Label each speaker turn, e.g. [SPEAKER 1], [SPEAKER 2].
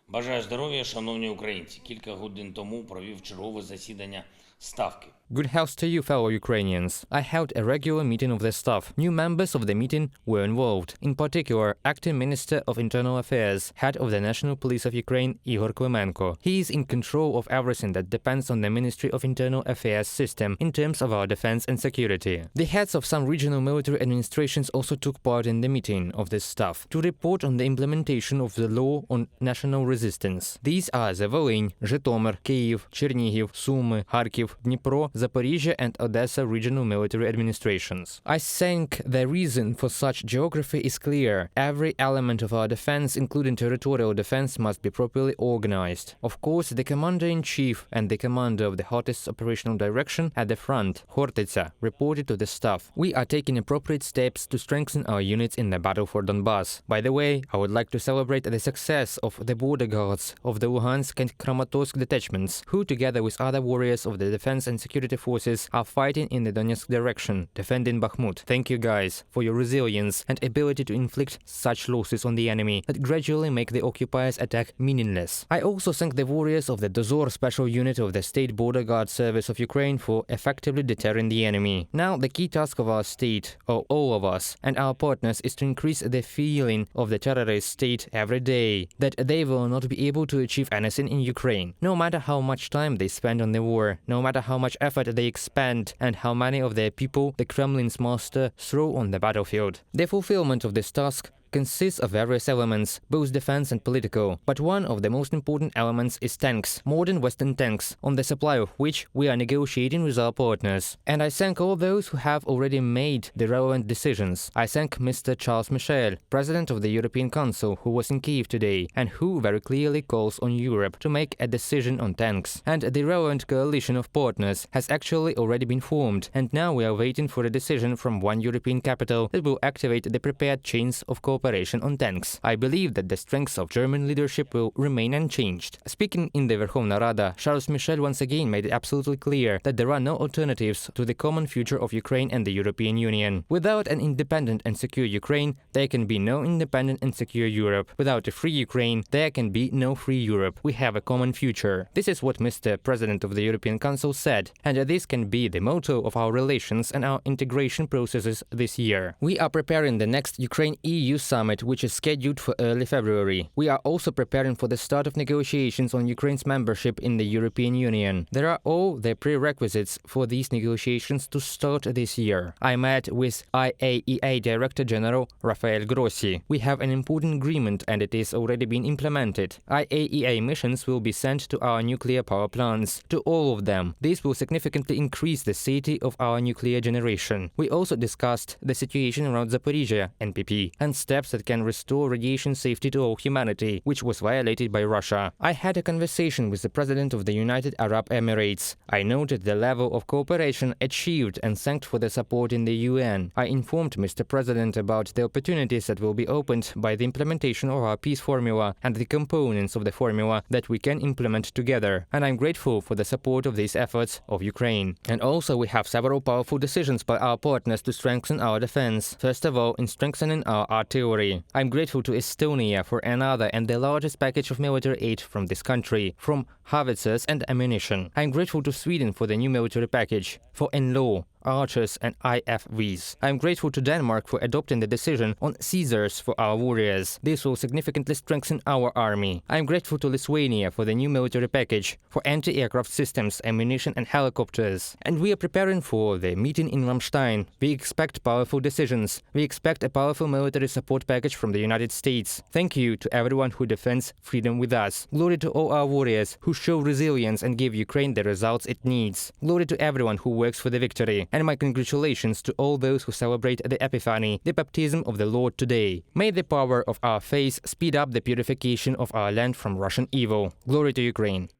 [SPEAKER 1] Бажаю здоров'я, шановні українці. Кілька годин тому провів чергове засідання Ставки.
[SPEAKER 2] Good health to you, fellow Ukrainians. I held a regular meeting of the staff. New members of the meeting were involved. In particular, Acting Minister of Internal Affairs, Head of the National Police of Ukraine, Igor Klimenko. He is in control of everything that depends on the Ministry of Internal Affairs system in terms of our defense and security. The heads of some regional military administrations also took part in the meeting of this staff to report on the implementation of the law on national resistance. These are the Volyn, Zhytomyr, Kyiv, Chernihiv, Sumy, Kharkiv, Dnipro, Zaporizhia and Odessa regional military administrations. I think the reason for such geography is clear. Every element of our defense, including territorial defense, must be properly organized. Of course, the commander-in-chief and the commander of the hottest operational direction at the front, Khortytsa, reported to the staff. We are taking appropriate steps to strengthen our units in the battle for Donbass. By the way, I would like to celebrate the success of the border guards of the Luhansk and Kramatorsk detachments, who together with other warriors of the defense and security forces are fighting in the Donetsk direction, defending Bakhmut. Thank you guys for your resilience and ability to inflict such losses on the enemy that gradually make the occupiers' attack meaningless. I also thank the warriors of the Dozor special unit of the State Border Guard Service of Ukraine for effectively deterring the enemy. Now the key task of our state, or all of us, and our partners is to increase the feeling of the terrorist state every day that they will not be able to achieve anything in Ukraine, no matter how much time they spend on the war, no matter how much effort they expend and how many of their people the Kremlin's master throw on the battlefield. The fulfillment of this task consists of various elements, both defense and political, but one of the most important elements is tanks, modern Western tanks, on the supply of which we are negotiating with our partners. And I thank all those who have already made the relevant decisions. I thank Mr. Charles Michel, President of the European Council, who was in Kyiv today, and who very clearly calls on Europe to make a decision on tanks. And the relevant coalition of partners has actually already been formed, and now we are waiting for a decision from one European capital that will activate the prepared chains of cooperation on tanks. I believe that the strengths of German leadership will remain unchanged. Speaking in the Verkhovna Rada, Charles Michel once again made it absolutely clear that there are no alternatives to the common future of Ukraine and the European Union. Without an independent and secure Ukraine, there can be no independent and secure Europe. Without a free Ukraine, there can be no free Europe. We have a common future. This is what Mr. President of the European Council said, and this can be the motto of our relations and our integration processes this year. We are preparing the next Ukraine-EU summit, which is scheduled for early February. We are also preparing for the start of negotiations on Ukraine's membership in the European Union. There are all the prerequisites for these negotiations to start this year. I met with IAEA Director General Rafael Grossi. We have an important agreement and it is already being implemented. IAEA missions will be sent to our nuclear power plants, to all of them. This will significantly increase the safety of our nuclear generation. We also discussed the situation around Zaporizhia, NPP, and steps that can restore radiation safety to all humanity, which was violated by Russia. I had a conversation with the President of the United Arab Emirates. I noted the level of cooperation achieved and thanked for the support in the UN. I informed Mr. President about the opportunities that will be opened by the implementation of our peace formula and the components of the formula that we can implement together. And I'm grateful for the support of these efforts of Ukraine. And also we have several powerful decisions by our partners to strengthen our defense. First of all, in strengthening our artillery. I'm grateful to Estonia for another and the largest package of military aid from this country, from howitzers and ammunition. I'm grateful to Sweden for the new military package, for NLAW, Archers and IFVs. I'm grateful to Denmark for adopting the decision on Caesars for our warriors. This will significantly strengthen our army. I'm grateful to Lithuania for the new military package, for anti-aircraft systems, ammunition and helicopters. And we are preparing for the meeting in Ramstein. We expect powerful decisions. We expect a powerful military support package from the United States. Thank you to everyone who defends freedom with us. Glory to all our warriors who show resilience and give Ukraine the results it needs. Glory to everyone who works for the victory. And my congratulations to all those who celebrate the Epiphany, the baptism of the Lord today. May the power of our faith speed up the purification of our land from Russian evil. Glory to Ukraine.